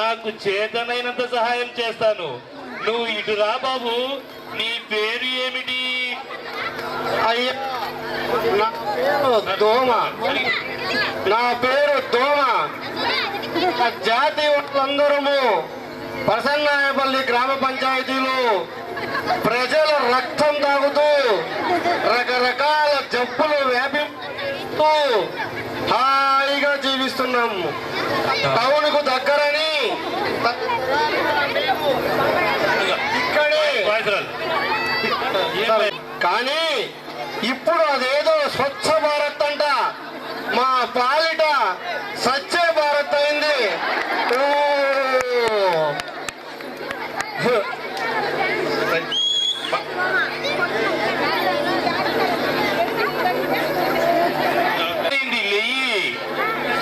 నాకు చేతనైనంత సహాయం చేస్తాను. నువ్వు ఇటు రా బాబు. నీ పేరు ఏమిటి? అయ్యా, నా పేరు దోమ. నా పేరు దోమ. జాతి వాళ్ళందరము ప్రసన్నాయపల్లి గ్రామ పంచాయతీలో ప్రజల రక్తం తాగుతూ రకరకాల జబ్బులు వ్యాపిస్తూ హాయిగా జీవిస్తున్నాము. టౌన్కు దగ్గరని ఇక్కడే. కానీ ఇప్పుడు అదేదో స్వచ్ఛ భారత్ అంట, మా పాలిట స్వచ్ఛ భారత్ అయింది.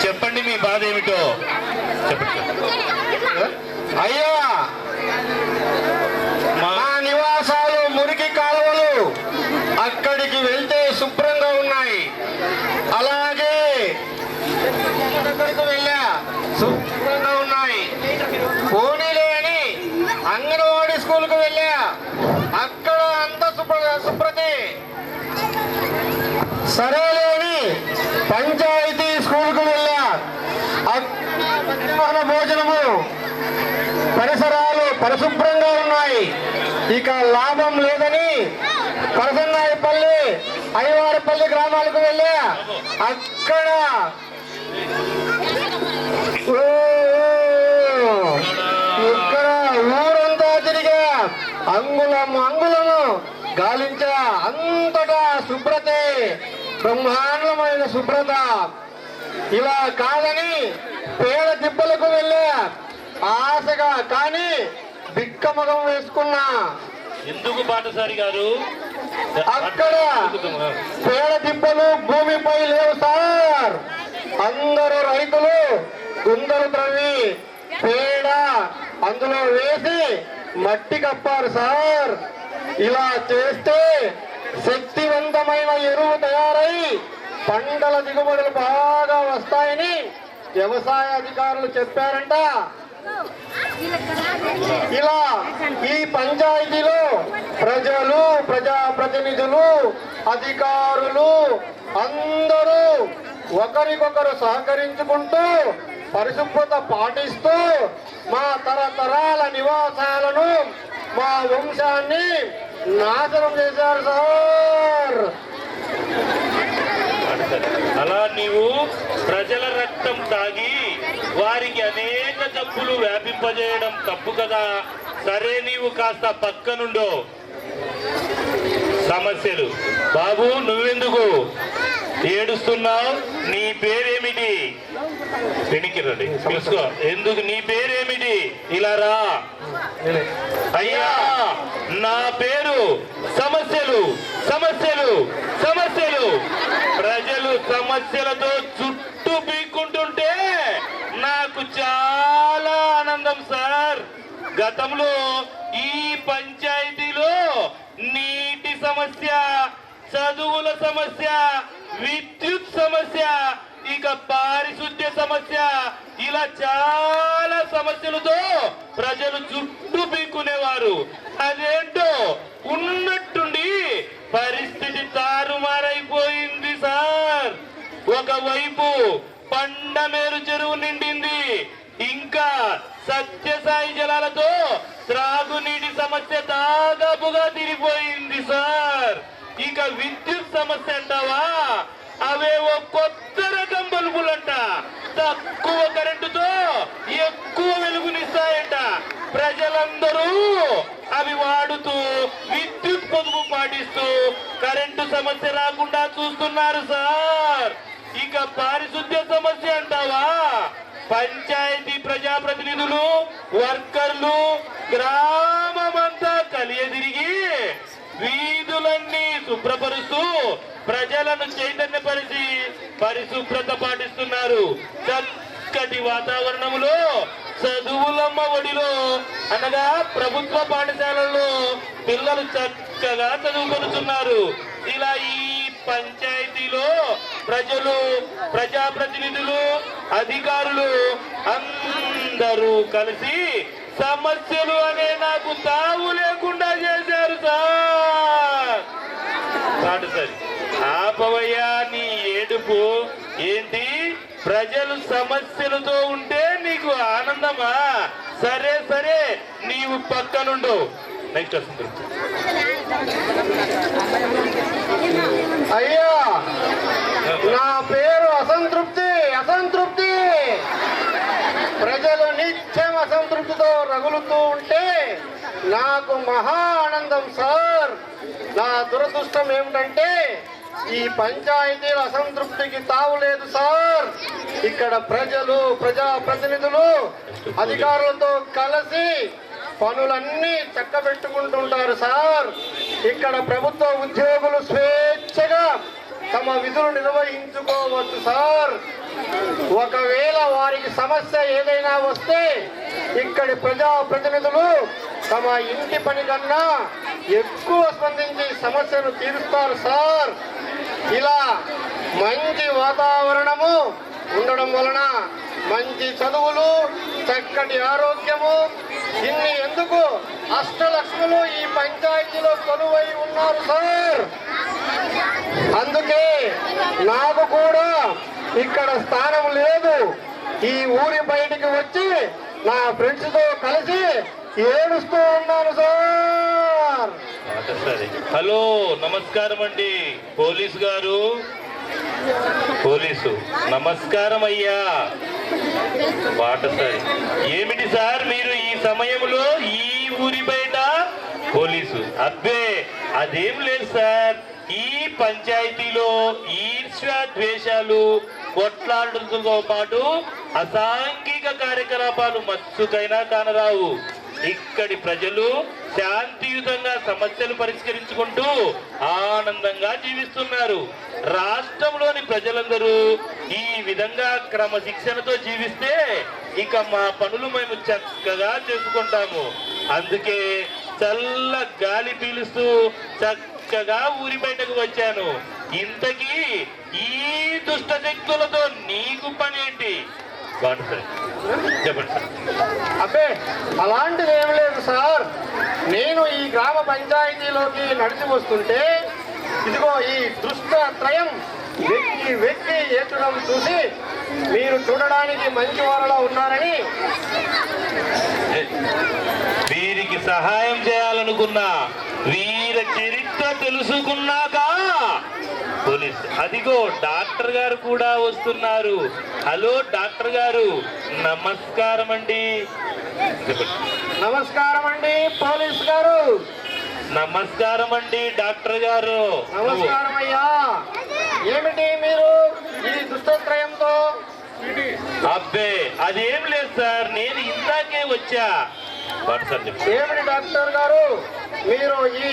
చెప్పండి మీ బాధ ఏమిటో చెప్పండి. అయ్యా, మా నివాసాలు మురికి కాలువలు అక్కడికి వెళ్తే శుభ్రంగా ఉన్నాయి. అలాగే వెళ్ళా శుభ్రంగా ఉన్నాయి. పోనీలే అని అంగన్వాడీ స్కూల్కి వెళ్ళా, అక్కడ అంత శుభ్రతే. సరేలేని పంచాయతీ స్కూల్కు వెళ్ళా, మధ్యాహ్న భోజనము పరిసరాలు పరిశుభ్రంగా ఉన్నాయి. ఇక లాభం లేదని పరసన్నాయపల్లి అయ్యవారిపల్లి గ్రామాలకు వెళ్ళా, అక్కడ ఇక్కడ ఊరంతా తిరిగా అంగుళము గాలించా. అంతటా శుభ్రతే, బ్రహ్మాండమైన శుభ్రత. ఇలా కాదని పేద దిబ్బలకు వెళ్ళా ఆశగా, కానీ బిక్కమగం వేసుకున్నా. ఎందుకు బాటసారి గారు? అక్కడ పేడ దిబ్బలు భూమిపై లేవు సార్. అందరూ రైతులు గుంతలు త్రవ్వి పేడ అందులో వేసి మట్టి కప్పారు సార్. ఇలా చేస్తే శక్తివంతమైన ఎరువు తయారై పంటల దిగుబడులు బాగా వస్తాయని వ్యవసాయ అధికారులు చెప్పారంట. ఇలా ఈ పంచాయతీలో ప్రజలు, ప్రజాప్రతినిధులు, అధికారులు అందరూ ఒకరికొకరు సహకరించుకుంటూ పరిశుభ్రత పాటిస్తూ మా తరతరాల నివాసాలను, మా వంశాన్ని నాశనం చేశారు సార్. అలా నీవు ప్రజల రక్తం తాగి వారికి అనేక జబ్బులు వ్యాపింపజేయడం తప్పు కదా. సరే, నీవు కాస్త పక్కనుండో. సమస్యలు బాబు, నువ్వెందుకు ఏడుస్తున్నావు? నీ పేరేమిటి? వెనికి రండి, తెలుసుకో. ఎందుకు నీ పేరేమిటి? ఇలా రా. అయ్యా, నా పేరు సమస్యలు. సమస్యలు సమస్యలు ప్రజలు సమస్యలతో చుట్టూ పీక్కుంటుంటే నాకు చాలా ఆనందం సార్. గతంలో ఈ పంచాయతీలో నీటి సమస్య, చదువుల సమస్య, విద్యుత్ సమస్య, ఇక పారిశుద్ధ్య సమస్య, ఇలా చాలా సమస్యలతో ప్రజలు చుట్టూ పీక్కునేవారు. అదేంటో ఉన్నట్టుండి పరిస్థితి తారుమారైపోయింది సార్. ఒకవైపు పండమేరు చెరువు నిండింది, ఇంకా సత్యసాయి జలాలతో త్రాగునీటి సమస్య దాదాపుగా తీరిపోయింది సార్. ఇక విద్యుత్ సమస్య అంటావా? అవేవో కొత్త రకం బల్బులంట, తక్కువ కరెంటుతో ఎక్కువ వెలుగునిస్తాయంట. ప్రజలందరూ అవి వాడుతూ విద్యుత్ పొదుపు పాటిస్తూ కరెంటు సమస్య రాకుండా చూస్తున్నారు సార్. ఇక పారిశుద్ధ్య సమస్య అంటావా? పంచాయతీ ప్రజాప్రతినిధులు, వర్కర్లు గ్రామమంతా కలియదిరిగి వీధులన్నీ శుభ్రపరుస్తూ ప్రజలను చైతన్యపరిచి పరిశుభ్రత పాటిస్తున్నారు. చక్కటి వాతావరణంలో చదువులమ్మ ఒడిలో అనగా ప్రభుత్వ పాఠశాలల్లో పిల్లలు చక్కగా చదువుకొనుతున్నారు. ఇలా ఈ పంచాయతీలో ప్రజలు, ప్రజాప్రతినిధులు, అధికారులు అందరూ కలిసి సమస్యలు అనే నాకు తావు లేకుండా చేశారు సార్. సరే ఆపవయ్యా నీ ఏడుపు. ఏంటి ప్రజలు సమస్యలతో ఉంటే నీకు ఆనందమా? సరే సరే నీవు పక్కనుండు. నెక్స్ట్ వస్తుంది. అయ్యా నా పేరు అసంతృప్తి. అసంతృప్తి ప్రజలు నిత్యం అసంతృప్తితో రగులుతూ ఉంటే నాకు మహా ఆనందం సార్. నా దురదృష్టం ఏమిటంటే ఈ పంచాయతీల అసంతృప్తికి తావులేదు సార్. ఇక్కడ ప్రజలు ప్రజాప్రతినిధులు అధికారులతో కలిసి పనులన్నీ చక్కబెట్టుకుంటుంటారు సార్. ఇక్కడ ప్రభుత్వ ఉద్యోగులు స్వేచ్ఛగా తమ విధులు నిర్వహించుకోవచ్చు సార్. ఒకవేళ వారికి సమస్య ఏదైనా వస్తే ఇక్కడి ప్రజాప్రతినిధులు తమ ఇంటి పని కన్నా ఎక్కువ స్పందించి సమస్యను తీరుస్తారు సార్. ఇలా మంచి వాతావరణము ఉండడం వలన మంచి చదువులు, చక్కటి ఆరోగ్యము, ఇన్ని ఎందుకు అష్టలక్ష్ములు ఈ పంచాయతీలో కొలువై ఉన్నారు సార్. అందుకే నాకు కూడా ఇక్కడ స్థానం లేదు. ఈ ఊరి బయటికి వచ్చి నా ఫ్రెండ్స్ తో కలిసి ఏడుస్తూ ఉన్నాను సార్. హలో నమస్కారం అండి పోలీసు గారు. పోలీసు నమస్కారం అయ్యా. బాటసారి ఏమిటి సార్ మీరు ఈ సమయంలో ఈ ఊరి బయట? పోలీసు అబ్బే అదేం లేదు సార్. ఈ పంచాయతీలో ఈర్ష్య ద్వేషాలు కొట్లాటలతో పాటు అసాంఘిక కార్యకలాపాలు మచ్చుకైనా కానరావు. ఇక్కడి ప్రజలు శాంతియుతంగా సమస్యలు పరిష్కరించుకుంటూ ఆనందంగా జీవిస్తున్నారు. రాష్ట్రంలోని ప్రజలందరూ ఈ విధంగా క్రమశిక్షణతో జీవిస్తే ఇక మా పనులు మేము చక్కగా చేసుకుంటాము. అందుకే చల్ల గాలి పీలుస్తూ చక్కగా ఊరి బయటకు వచ్చాను. ఇంతకీ ఈ దుష్ట శక్తులతో నీకు పని ఏంటి? చెప్పండి సార్. అబ్బే అలాంటిది ఏం లేదు సార్. నేను ఈ గ్రామ పంచాయతీలోకి నడిచి వస్తుంటే ఇదిగో ఈ దుష్ట త్రయం వెక్కి వెక్కి ఏడ్చడం చూసి మీరు చూడడానికి మంచి వారిలో ఉన్నారని వీరికి సహాయం చేయాలనుకున్నా, వీరి చరిత్ర తెలుసుకున్నాక పోలీస్ అదిగో డాక్టర్ గారు కూడా వస్తున్నారు. హలో డాక్టర్ గారు నమస్కారం అండి. నమస్కారం అండి పోలీస్ గారు. నమస్కారం అండి డాక్టర్ గారు. నమస్కారం అయ్యా. ఏమిటి మీరు ఈ దుష్టత్రయంతో? అబ్బే అదేం లేదు సార్, నేను ఇందాకే వచ్చా. ఏమిటి డాక్టర్ గారు మీరు ఈ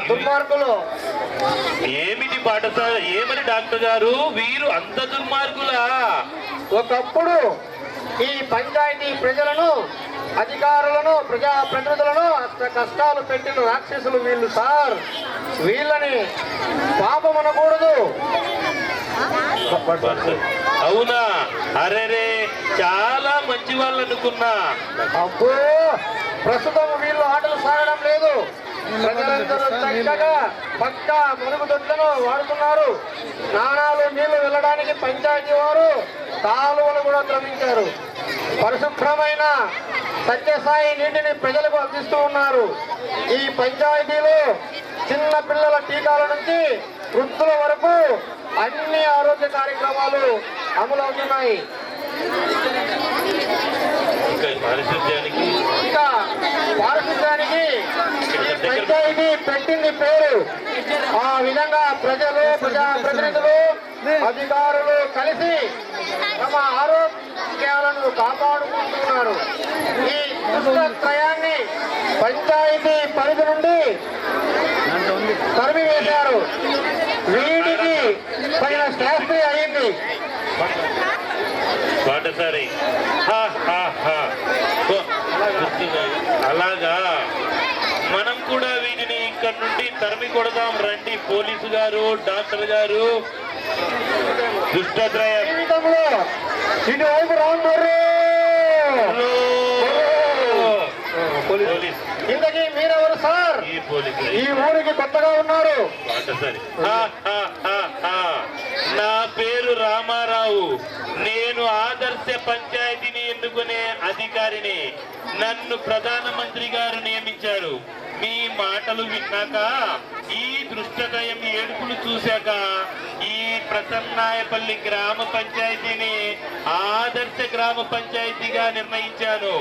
దుర్మార్గులు? ఏమిటి పాఠశాల? ఏమని డాక్టర్ గారు వీరు అంత దుర్మార్గులా? ఒకప్పుడు ఈ పంచాయతీ ప్రజలను, అధికారులను, ప్రజాప్రతినిధులను అష్ట కష్టాలు పెట్టిన రాక్షసులు వీళ్ళు సార్. వీళ్ళని పాపం అనకూడదు. అవునా? అరేరే చాలా మంచి వాళ్ళు అనుకున్నా. అబ్బో ప్రస్తుతం వీళ్ళు ఆటలు సాగడం లేదు. ప్రజలందరూ చక్కగా పక్క మురుగుదొడ్లను వాడుతున్నారు. స్నానాలు నీళ్లు వెళ్ళడానికి పంచాయతీ వారు కాలువలు కూడా త్రవ్వించారు. పరిశుభ్రమైన సత్యసాయి నీటిని ప్రజలకు అందిస్తూ ఉన్నారు. ఈ పంచాయతీలో చిన్న పిల్లల టీకాల నుంచి వృద్ధుల వరకు అన్ని ఆరోగ్య కార్యక్రమాలు అమలవుతున్నాయి. ఇంకా పారిశుద్ధ్యానికి పంచాయతీ పెట్టింది పేరు. ఆ విధంగా ప్రజలు, ప్రజాప్రతినిధులు, అధికారులు కలిసి తమ ఆరోగ్యాలను కాపాడుకుంటున్నారు. ఈ దుష్టత్రయాన్ని పంచాయతీ పరిధి నుండి తరిమివేశారు. వీటికి తగిన శాస్త్రి అయింది. పాటసారి అలాగా మనం కూడా వీటిని ఇక్కడ నుండి తరిమి కొడదాం రండి పోలీసు గారు, డాక్టర్ గారు. దుష్టత్రయం యుద్ధంలో ఇటువైపు రామ్మరు. పోలీస్ ఇంతకీ మీరెవరు సార్? ఈ పోలీసు ఈ ఊరికి కొత్తగా ఉన్నారు. సరే. నా పేరు రామారావు. నేను ఆదర్శ పంచాయతీని ఎన్నుకునే అధికారిని. నన్ను ప్రధానమంత్రి గారు నియమించారు. మీ మాటలు విన్నాక, ఈ దృష్టదయం ఏడుపులు చూశాక ఈ ప్రసన్నాయపల్లి గ్రామ పంచాయతీని ఆదర్శ గ్రామ పంచాయతీగా నిర్ణయించాను.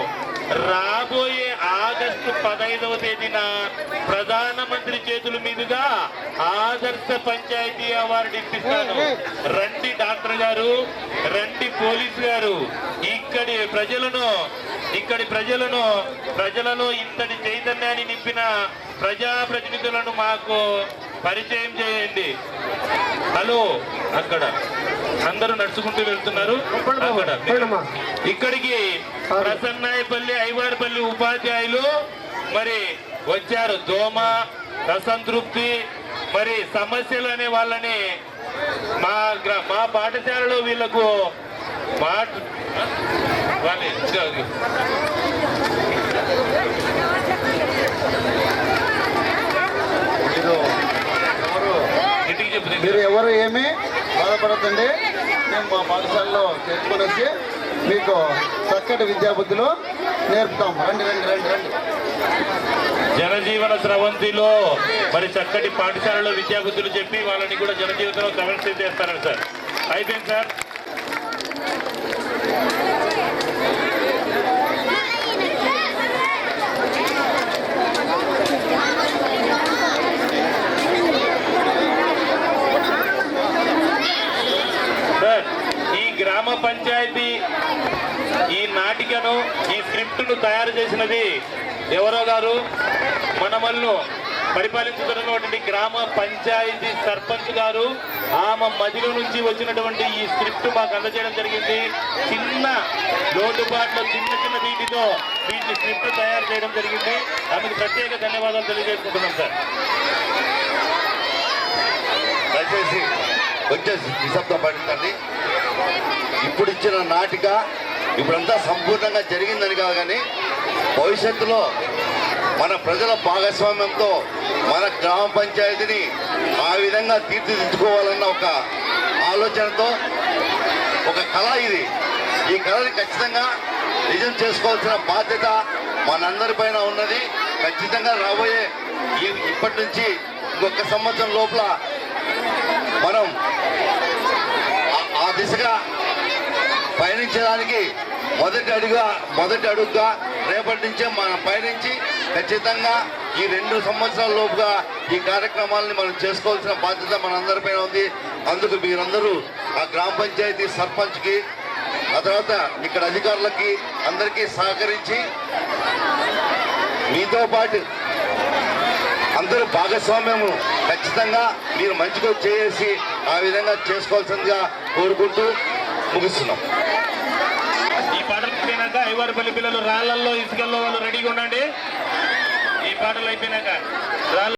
రాబోయే ఆగస్టు 15వ తేదీన ప్రధానమంత్రి చేతుల మీదుగా ఆదర్శ పంచాయతీ అవార్డు ఇప్పిస్తాను. రండి డాక్టర్ గారు, రండి పోలీసు గారు, ఇక్కడి ప్రజలలో ఇంతటి చైతన్యాన్ని నింపిన ప్రజాప్రతినిధులను మాకు పరిచయం చేయండి. హలో, అక్కడ అందరూ నడుచుకుంటూ వెళ్తున్నారు. అక్కడ ఇక్కడికి ప్రసన్నాయపల్లి, ఐవార్పల్లి ఉపాధ్యాయులు మరి వచ్చారు. దోమ, అసంతృప్తి, మరి సమస్యలు అనే వాళ్ళని మా పాఠశాలలో వీళ్ళకు మీరు ఎవరు ఏమీ బాధపడతండి. మేము మా పాఠశాలలో చేర్చుకొని వచ్చి మీకు చక్కటి విద్యాబుద్ధులు నేర్పుతాం. రండి రండి రండి రండి. జనజీవన స్రవంతిలో మరి చక్కటి పాఠశాలలో విద్యాబుద్ధులు చెప్పి వాళ్ళని కూడా జనజీవితంలో కవెన్సీ చేస్తారని సార్. అయిపోయింది సార్. గ్రామ పంచాయతీ ఈ నాటికను, ఈ స్క్రిప్ట్ను తయారు చేసినది ఎవరో గారు, మనమల్ని పరిపాలించుతున్నటువంటి గ్రామ పంచాయతీ సర్పంచ్ గారు. ఆమె మధ్యలో నుంచి వచ్చినటువంటి ఈ స్క్రిప్ట్ మాకు అందజేయడం జరిగింది. చిన్న లోటుబాట్లో చిన్న వీటితో వీటిని స్క్రిప్ట్ తయారు చేయడం జరిగింది. ఆమెకు ప్రత్యేక ధన్యవాదాలు తెలియజేసుకుంటున్నాం సార్. దయచేసి కొంచెం నిశ్శబ్దం పడిందండి. ఇప్పుడు ఇచ్చిన నాటిక ఇప్పుడంతా సంపూర్ణంగా జరిగిందని కాదు, కానీ భవిష్యత్తులో మన ప్రజల భాగస్వామ్యంతో మన గ్రామ పంచాయతీని ఆ విధంగా తీర్చిదిద్దుకోవాలన్న ఒక ఆలోచనతో ఒక కళ ఇది. ఈ కళని ఖచ్చితంగా నిజం చేసుకోవాల్సిన బాధ్యత మనందరిపైన ఉన్నది. ఖచ్చితంగా రాబోయే ఇప్పటి నుంచి ఇంకొక సంవత్సరం లోపల మనం ఆ దిశగా పయనించడానికి మొదటి అడుగుగా రేపటి నుంచే మనం పయనించి ఖచ్చితంగా ఈ 2 సంవత్సరాల లోపుగా ఈ కార్యక్రమాలని మనం చేసుకోవాల్సిన బాధ్యత మనందరిపైన ఉంది. అందుకు మీరందరూ ఆ గ్రామ పంచాయతీ సర్పంచ్కి, ఆ తర్వాత ఇక్కడ అధికారులకి అందరికీ సహకరించి మీతో పాటు అందరూ భాగస్వామ్యము ఖచ్చితంగా మీరు మంచిగా చేసి ఆ విధంగా చేసుకోవాల్సిందిగా కోరుకుంటూ ముగిస్తున్నాం. ఈ పాటలు అయిపోయినాక ఐవారుపల్లి పిల్లలు రాళ్లల్లో, ఇసుకల్లో వాళ్ళు రెడీగా ఉండండి. ఈ పాటలు అయిపోయినాక రాళ్ళ